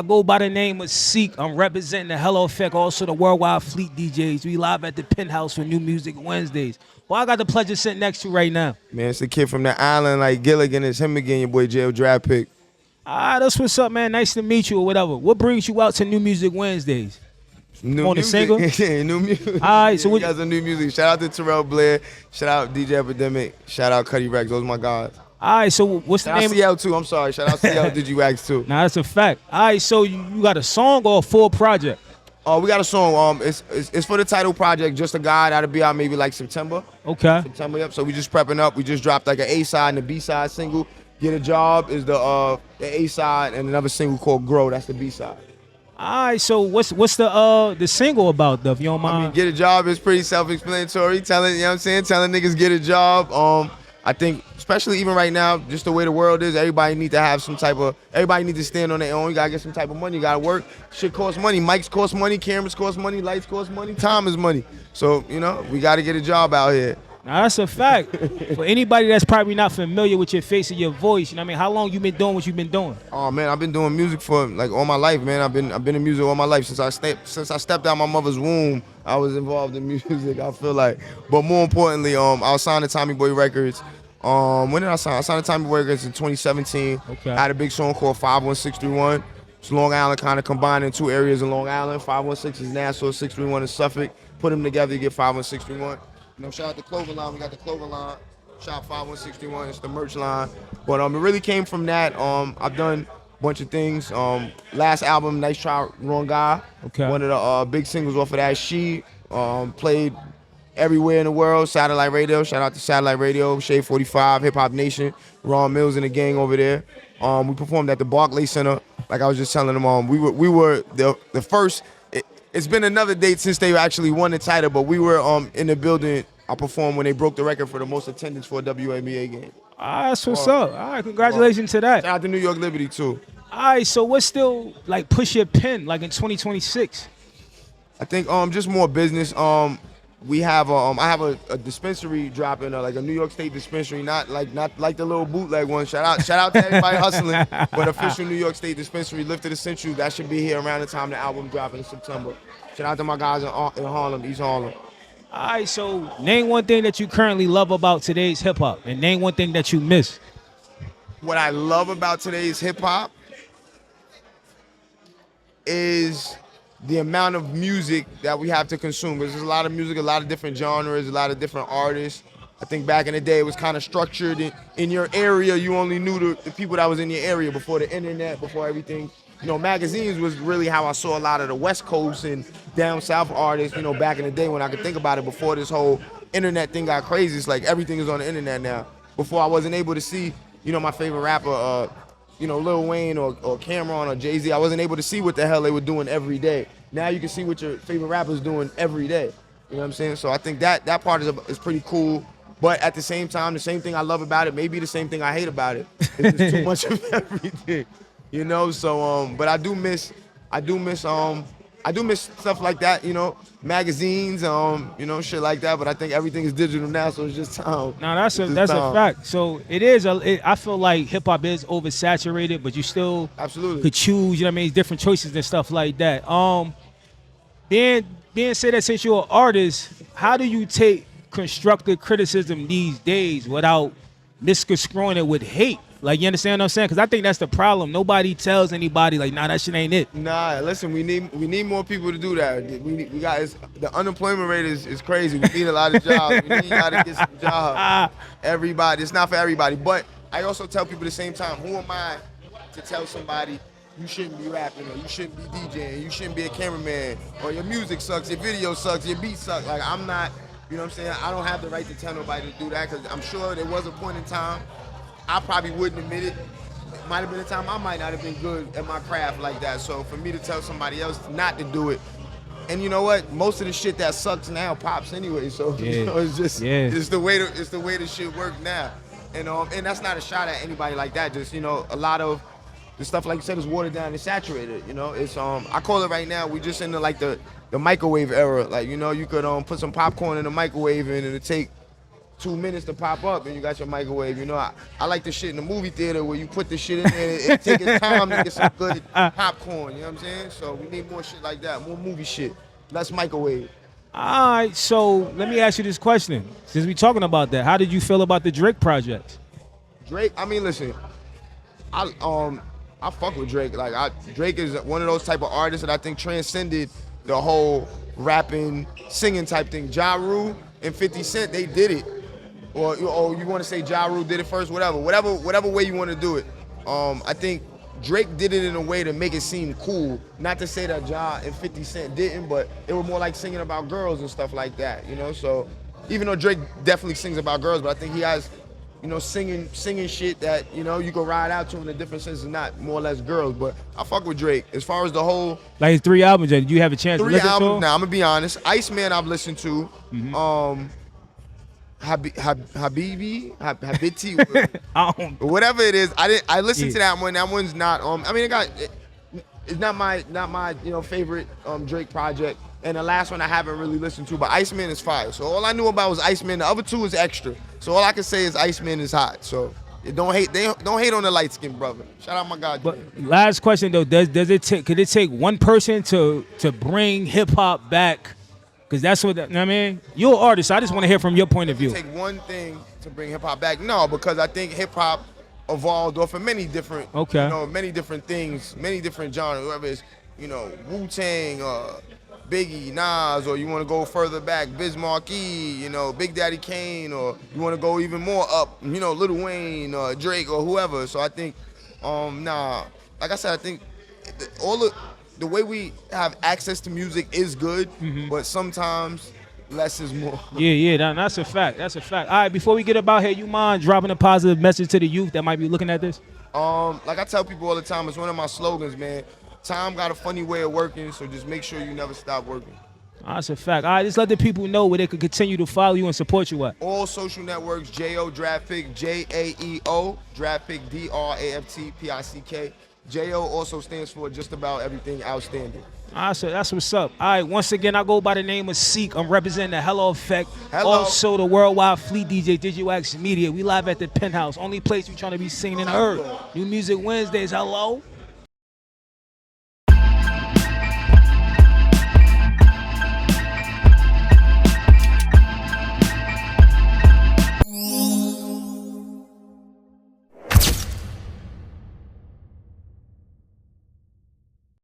I go by the name of Seek. I'm representing the Hello Effect, also the Worldwide Fleet DJs. We live at the Penthouse for New Music Wednesdays. Well, I got the pleasure sitting next to you right now. Man, it's a kid from the island like Gilligan. It's him again, your boy JaeoDraftPick. That's what's up, man. Nice to meet you or whatever. What brings you out to New Music Wednesdays? New On the single? Yeah, new music. All right, so we got some new music. Shout out to Terrell Blair. Shout out DJ Epidemic. Shout out Cuddy Rex. Those are my guys. All right, so what's the Shout out name? CL too. I'm sorry. Shout out CL. Did you wax too? Nah, that's a fact. All right, so you got a song or a full project? We got a song. It's for the title project. Just a guy that'll be out maybe like September. Okay. September. Yep. So we just prepping up. We just dropped like an A side and a B side single. Get a Job is the A side, and another single called Grow. That's the B side. All right, so what's the single about, though, if you don't mind? I mean, Get a Job is pretty self-explanatory. Telling, you know what I'm saying? Telling niggas get a job. I think, especially even right now, just the way the world is, everybody need to have everybody need to stand on their own. You gotta get some type of money. You gotta work. Shit costs money. Mics cost money. Cameras cost money. Lights cost money. Time is money. So, we gotta get a job out here. Now, that's a fact. For anybody that's probably not familiar with your face or your voice, you know what I mean? How long you been doing what you've been doing? Oh man, I've been doing music for like all my life, man. I've been in music all my life since I stepped out my mother's womb. I was involved in music. I feel like, but more importantly, I was signed to Tommy Boy Records. When did I sign? I signed to Tommy Boy Records in 2017. Okay. I had a big song called 51631. It's Long Island, kind of combined in two areas in Long Island. 516 is Nassau, 631 is Suffolk. Put them together, you get 51631. Shout out to Clover Line. We got the Clover Line. Shop 51631. It's the merch line. But it really came from that. I've done a bunch of things. Last album, Nice Try, Wrong Guy. Okay. One of the big singles off of that. She played everywhere in the world. Satellite Radio. Shout out to Satellite Radio. Shade 45, Hip Hop Nation. Ron Mills and the gang over there. We performed at the Barclays Center. Like I was just telling them, we were the first. It's been another date since they actually won the title, but we were in the building. I performed when they broke the record for the most attendance for a WNBA game. That's what's up. All right, congratulations to that. Shout out to New York Liberty too. All right, so what's still like push your pen like in 2026? I think just more business. We have I have a dispensary dropping, like a New York State dispensary, not like the little bootleg one. Shout out to everybody hustling, but official New York State dispensary, Lifted Essential. That should be here around the time the album dropping in September. Shout out to my guys in Harlem, East Harlem. All right, so name one thing that you currently love about today's hip hop, and name one thing that you miss. What I love about today's hip hop is the amount of music that we have to consume. Because there's a lot of music, a lot of different genres, a lot of different artists. I think back in the day it was kind of structured in your area. You only knew the people that was in your area before the internet, before everything. Magazines was really how I saw a lot of the West Coast and down south artists, back in the day when I could think about it before this whole internet thing got crazy. It's like everything is on the internet now. Before I wasn't able to see, my favorite rapper, Lil Wayne or Cameron or Jay-Z. I wasn't able to see what the hell they were doing every day. Now you can see what your favorite rapper's doing every day. You know what I'm saying? So I think that part is pretty cool. But at the same time, the same thing I love about it may be the same thing I hate about it. It's just too much of everything. So but I do miss stuff like that, magazines, shit like that. But I think everything is digital now, so it's just time. No, that's a fact. So it is. I feel like hip hop is oversaturated, but you still absolutely could choose. Different choices and stuff like that. Being said that since you're an artist, how do you take constructive criticism these days without misconstruing it with hate? Like, you understand what I'm saying? Because I think that's the problem. Nobody tells anybody, like, nah, that shit ain't it. Nah, listen, we need more people to do that. We got the unemployment rate is crazy. We need a lot of jobs. We need y'all to get some jobs. Everybody, it's not for everybody. But I also tell people at the same time, who am I to tell somebody you shouldn't be rapping or you shouldn't be DJing, you shouldn't be a cameraman, or your music sucks, your video sucks, your beat sucks. Like, I'm not, you know what I'm saying? I don't have the right to tell nobody to do that, because I'm sure there was a point in time I probably wouldn't admit it. It might have been a time I might not have been good at my craft like that. So for me to tell somebody else not to do it, and you know what? Most of the shit that sucks now pops anyway. So it's just it's the way the shit works now. And that's not a shot at anybody like that. Just a lot of the stuff, like you said, is watered down and saturated. It's I call it right now. We just in the microwave era. Like you could put some popcorn in the microwave and it'll take 2 minutes to pop up and you got your microwave. You know, I like the shit in the movie theater where you put the shit in there and it take its time to get some good popcorn. You know what I'm saying? So we need more shit like that, more movie shit, less microwave. All right, so let me ask you this question. Since we talking about that, how did you feel about the Drake project? Drake, I mean, listen, I fuck with Drake. Like, Drake is one of those type of artists that I think transcended the whole rapping, singing type thing. Ja Rule and 50 Cent, they did it. Or you want to say Ja Rule did it first, whatever way you want to do it. I think Drake did it in a way to make it seem cool. Not to say that Ja and 50 Cent didn't, but it was more like singing about girls and stuff like that, you know? So even though Drake definitely sings about girls, but I think he has, you know, singing shit that, you know, you can ride out to in a different sense and not more or less girls. But I fuck with Drake. As far as the whole... Like his 3 albums, did you have a chance to listen to 3 albums, them? now I'm going to be honest. Iceman I've listened to. Habiti, whatever it is. I listened to that one. That one's not. I mean, it's not my favorite Drake project. And the last one I haven't really listened to, but Iceman is fire. So all I knew about was Iceman. The other 2 is extra. So all I can say is Iceman is hot. So don't hate on the light skinned brother. Shout out my guy. But last question though, could it take one person to bring hip hop back? Because that's what, you know what I mean? You're an artist, so I just want to hear from your point of view. Take one thing to bring hip hop back? No, because I think hip hop evolved off of many different, many different things, many different genres. Whether it's, Wu-Tang, Biggie, Nas, or you want to go further back, Biz Markie, Big Daddy Kane, or you want to go even more up, Lil Wayne, or Drake, or whoever. So I think, like I said, I think the way we have access to music is good, but sometimes less is more. Yeah, that's a fact. That's a fact. All right, before we get up out here, you mind dropping a positive message to the youth that might be looking at this? Like I tell people all the time, it's one of my slogans, man. Time got a funny way of working, so just make sure you never stop working. That's a fact. All right, just let the people know where they can continue to follow you and support you at. All social networks, JaeoDraftPick, JAEO, DraftPick, DraftPick. JO also stands for just about everything outstanding. So that's what's up. All right, once again, I go by the name of Seek. I'm representing the Hello Effect. Hello. Also, the Worldwide Fleet DJ, DigiWax Media. We live at the Penthouse. Only place we trying to be seen and heard. New Music Wednesdays. Hello.